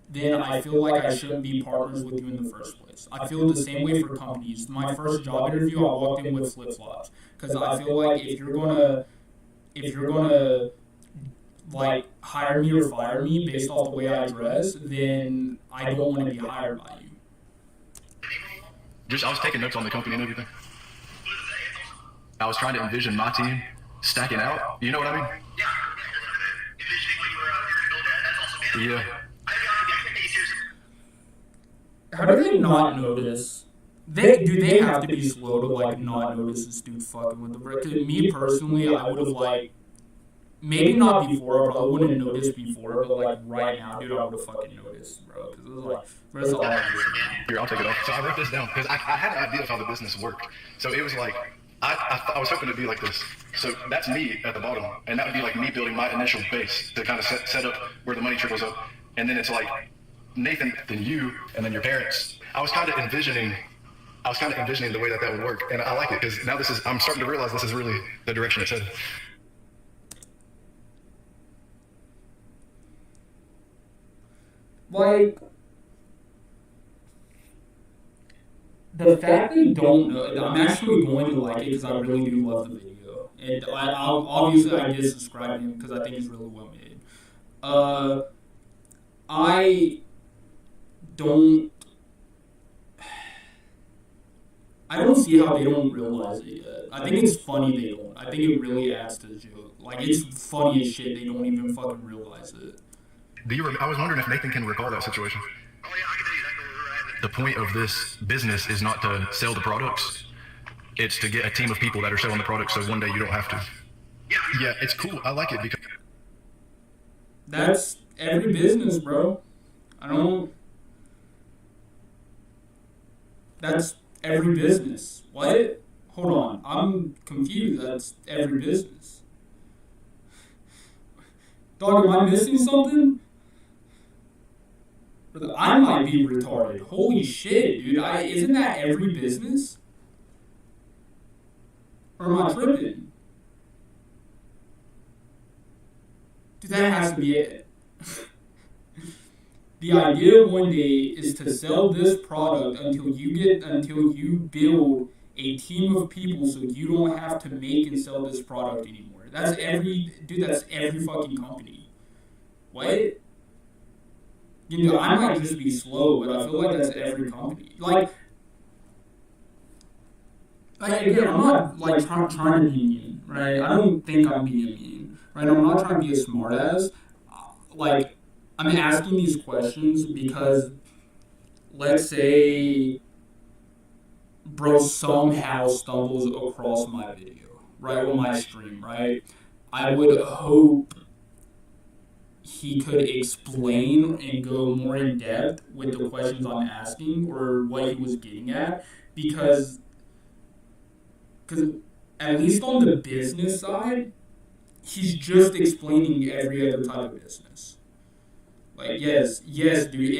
then I feel like I shouldn't be partners with you in the first place. I feel the same way for companies. My first job interview, I walked in with flip flops because I feel like if you're gonna like hire me or fire me based off the way I dress, then I don't want to be hired by you. I was taking notes on the company and everything. I was trying to envision my team stacking out. You know what I mean? Yeah. Envisioning what you were going to build at. That's also been. Yeah. I think you seriously. How do they not notice? They have to be slow to like not notice this dude fucking with the brick? Me personally, I would have like maybe not before. I probably wouldn't have noticed before, but like right now, dude, I would have fucking noticed, bro. Because it was like, where's all that? Here, I'll take it off. So I wrote this down because I had an idea of how the business worked. So it was like I was hoping to be like this. So that's me at the bottom, and that would be like me building my initial base to kind of set up where the money trickles up, and then it's like Nathan, then you, and then your parents. I was kind of envisioning the way that would work, and I like it because now I'm starting to realize this is really the direction it's headed. Like, the fact they don't know, I'm actually going to like it because I really do love the video. And obviously I did subscribe to him because I think it's really well made. I don't see how they don't realize it yet. I think it's funny they don't. I think it really adds to the joke. Like, it's funny as shit they don't even fucking realize it. I was wondering if Nathan can recall that situation. Oh, yeah, I can tell you exactly where we're at. The point of this business is not to sell the products. It's to get a team of people that are selling the products so one day you don't have to. Yeah, it's cool. I like it because... That's every business, bro. That's every business. What? Hold on. I'm confused. That's every business. Dog, am I missing something? I might be retarded. Holy shit, dude. Isn't that every business? Or am I tripping? Dude, that has to be it. The idea one day is to sell this product until you build a team of people so you don't have to make and sell this product anymore. That's every fucking company. What? You know, I might just be slow, but I feel like that's every company. Like again, I'm not like trying to be mean, right? I don't think I'm being mean, right? I'm not trying to be a smartass. Like, I'm asking these questions because, let's say, bro somehow stumbles across my video, right, on my stream, right? I would hope he could explain and go more in depth with the questions I'm asking or what he was getting at, because at least on the business side, he's just explaining every other type of business. Like, yes, dude,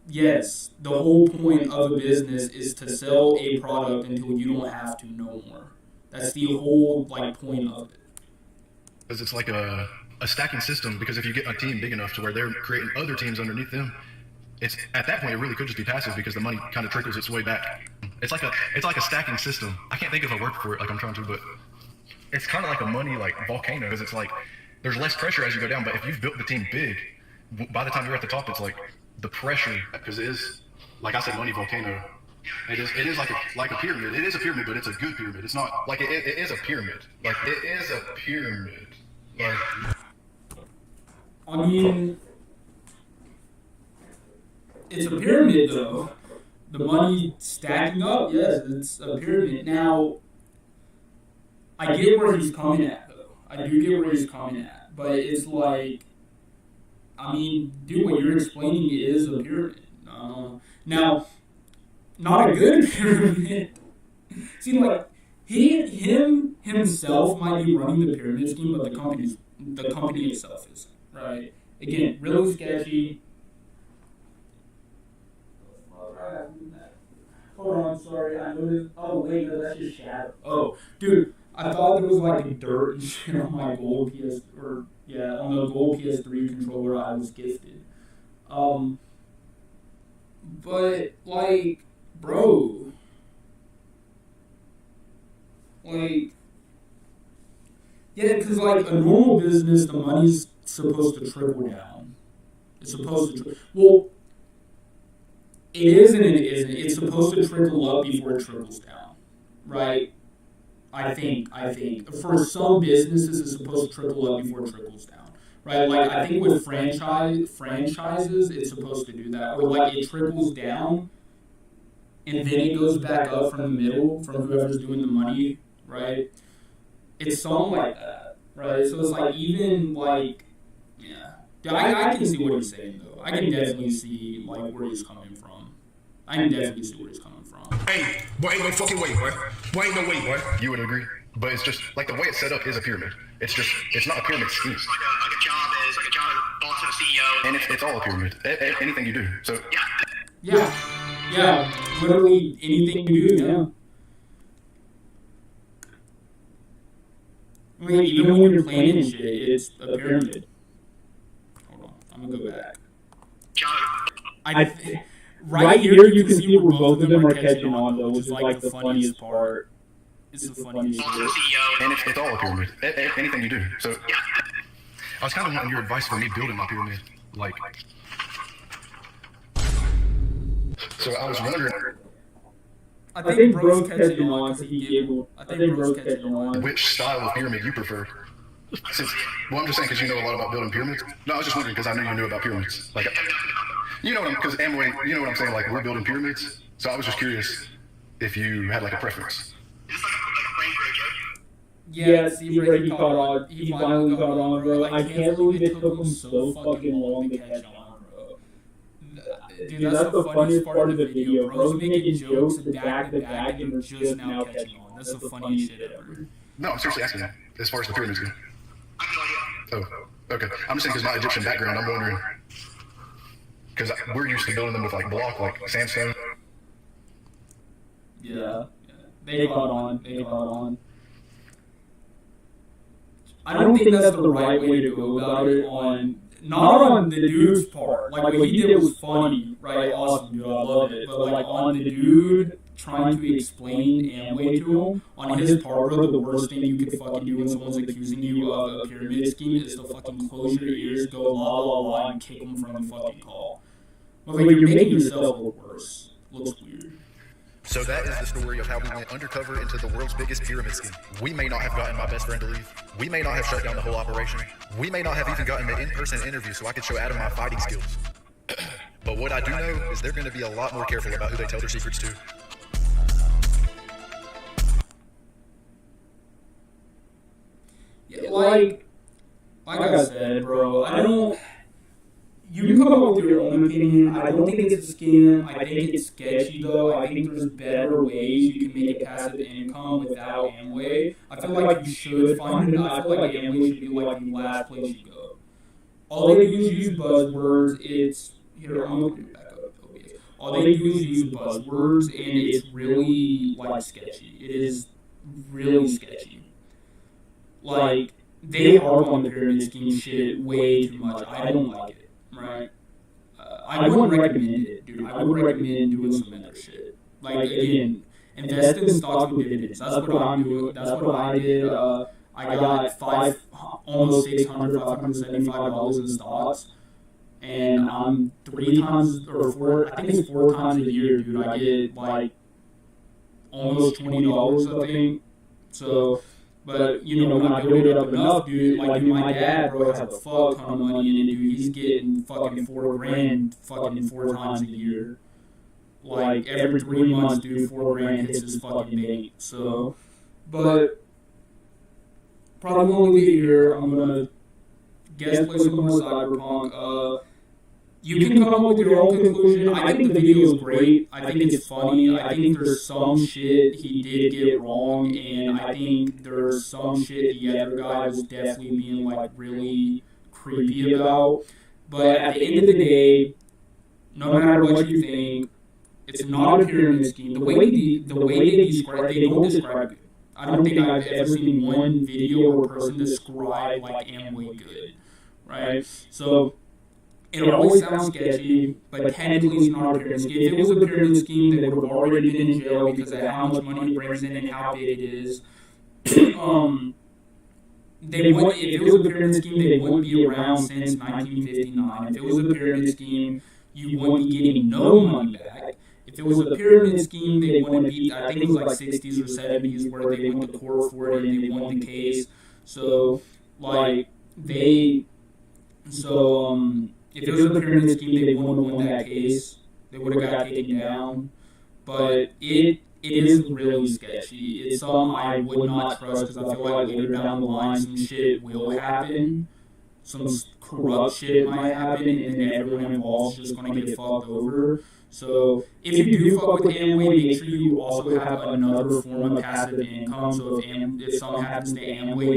yes, the whole point of a business is to sell a product until you don't have to no more. That's the whole, like, point of it. Because it's like a stacking system, because if you get a team big enough to where they're creating other teams underneath them, it's at that point it really could just be passive because the money kind of trickles its way back. It's like a stacking system. I can't think of a word for it like I'm trying to, but it's kind of like a money like volcano, because it's like there's less pressure as you go down, but if you've built the team big, by the time you're at the top, it's like the pressure, because it is, like I said, money volcano. It is like a pyramid. It is a pyramid, but it's a good pyramid. It's not like it is a pyramid. Like, it is a pyramid. Like, I mean, it's a pyramid though. the money stacking up, yes, it's a pyramid. Now, I get where he's coming at, though. I do get where he's coming at. But it's like, I mean, dude, what you're explaining is a pyramid. Now, not a good pyramid. See, like, himself might be running the pyramid scheme, but the company itself isn't, right? Again, really sketchy. Hold on, sorry, I noticed. Oh, wait, no, that's just shadow. Oh, dude, I thought there was like dirt and shit on my gold on the gold PS3 controller I was gifted. But like, bro, like, yeah, because like a normal business, the money's supposed to trickle down. It's supposed to. Well, it is and it isn't. It's supposed to trickle up before it trickles down, right? I think for some businesses it's supposed to trickle up before it trickles down, right? Like I think with franchises it's supposed to do that, or like it trickles down and then it goes back up from the middle from whoever's doing the money, right? It's something like that, right? So it's like even like I can see what he's saying though. I can definitely see like where he's coming from. I can definitely see where he's coming from. Hey, boy, ain't no fucking way, boy. Boy, ain't no way, boy. You would agree? But it's just, like, the way it's set up is a pyramid. It's not a pyramid scheme. It's like a job as boss of a CEO. And it's all a pyramid. Anything you do. So Yeah. Literally anything you do, yeah. I mean, even when you're planning shit, it's a pyramid. Hold on, I'm gonna go back. Right here, you can see where both of them are catching on, though, which is like the funniest part. It's the funniest shit. And it's all a pyramid. Anything you do. So I was kind of wanting your advice for me building my pyramid. Like, so I was wondering. I think bro's catching on because he gave. I think bro's catching on. Which style of pyramid you prefer? Well, I'm just saying because you know a lot about building pyramids. No, I was just wondering because I knew you knew about pyramids. Like, you know what because Amway, you know what I'm saying? Like, we're building pyramids. So I was just curious if you had like a preference. Yeah, see, bro, he caught on. He finally caught on, bro. I can't believe it took him so fucking long to catch on, bro. Dude, that's the funniest part of the video. Bro's making jokes back to back and we're just now catching on. That's the funniest shit ever. No, I'm seriously asking you, as far as the pyramids go. Oh, okay. I'm just saying because my Egyptian background, I'm wondering. Because we're used to building them with like block, like sandstone. Yeah. They caught on. I don't think that's the right way to go about it not on the dude's part. Like, what he did was funny, right? Awesome, dude, I love it. But, like, on the dude trying to explain Amway to him, on his part, bro, the worst thing you could fucking do when someone's accusing you of a pyramid scheme is to fucking close your ears, go la la la, and kick them from the fucking call. But, like, you're making yourself look worse. Looks weird. So that is the story of how we went undercover into the world's biggest pyramid scheme. We may not have gotten my best friend to leave. We may not have shut down the whole operation. We may not have even gotten the in-person interview so I could show Adam my fighting skills. But what I do know is they're going to be a lot more careful about who they tell their secrets to. Yeah, like I said, bro, you can come up with your own opinion. I don't think it's a scam. I think it's sketchy, though. I think there's better ways you can make a passive income without Amway. I feel like you should find it. I feel like Amway should be like the last place you go. All they do is use buzzwords. Here, I'm going to put it back up. All they do is use buzzwords, and it's really, like, sketchy. It is really sketchy. Like, they harp on the pyramid scheme shit way too much. I don't like it. Right. I wouldn't recommend it, dude. I would recommend doing some other shit. Like, again, invest in stocks with dividends. That's what I'm doing. That's what I did. I got almost $575 in stocks. And I'm 3 times, or 4, I think it's 4 times a year, dude. I get, like, almost $20, I think. So... But, when I build it up enough, dude, like, my dad, bro, has a fuck ton of money in it, dude. He's getting fucking $4,000 fucking 4 times a year. like every 3 months, dude, 4 grand hits his fucking bank. So, but probably won't leave it here. I'm gonna guess play some more Cyberpunk. You can come up with your own conclusion. I think the video is great. I think it's funny. I think there's some shit he did get wrong, and I think there's some shit the other guy was definitely being like really creepy about. But at the end of the day, no matter what you think, it's not a pyramid scheme. The way they describe, they don't describe it. I don't think I've ever seen one video or person describe like Amway good, right? So it always sounds sketchy, but technically it's not a pyramid scheme. If it was a pyramid scheme, they would have already been in jail because of how much money it brings in and how big it is. If it was a pyramid scheme, they wouldn't be around since 1959. If it was a pyramid scheme, you wouldn't be getting no money back. If it was a pyramid scheme, they wouldn't be, I think it was like 60s or 70s where they went to court for it and they won the case. So, like, if it was a pyramid scheme, they wouldn't have won that case. They would have got taken down. But it is really sketchy. It's something I would not trust because I feel like later down the line some shit will happen. Some corrupt shit might happen and then everyone involved is just going to get fucked over. So if you do fuck with Amway, make sure you also have another form of passive income. So if something happens to Amway,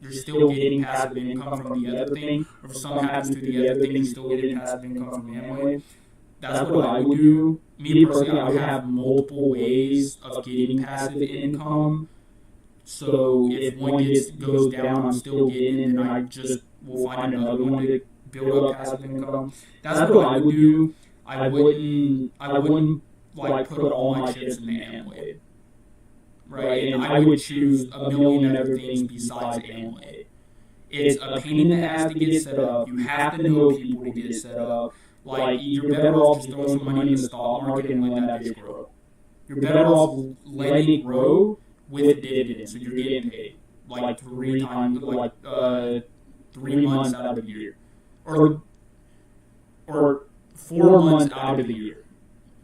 you're still getting passive income from the other thing. Or if something happens to the other thing, you're still getting passive income from Amway. That's what I would do. Me personally, I would have multiple ways of getting passive income. So if one goes down, I'm still getting it, and I just will find another one to build up passive income. That's what I would do. I wouldn't like put all my chips in the Amway, right? And I would choose a million other things besides Amway. It's a pain in the ass to get set up. You have to know people to get set up. Like, you're better off just throwing some money in the stock market and letting that bitch grow. You're better off letting it grow with dividends, so you're getting paid like 3 months out of the year, or 4 months out of the year,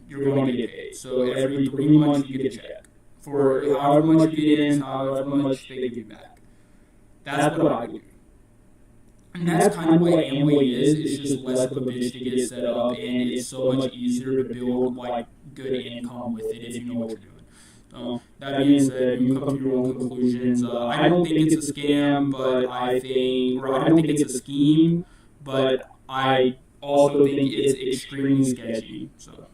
you're going to get paid. So every 3 months you get a check for however much you get in, however much they give you back. That's what I would do. And that's kind of what Amway is. It's just less of a bitch to get set up, and it's so much easier to build like good income with it if you know what you're doing. So that being said, you can come to your own conclusions. I don't think it's a scam, but I don't think it's a scheme, but I also think it's extremely sketchy. So.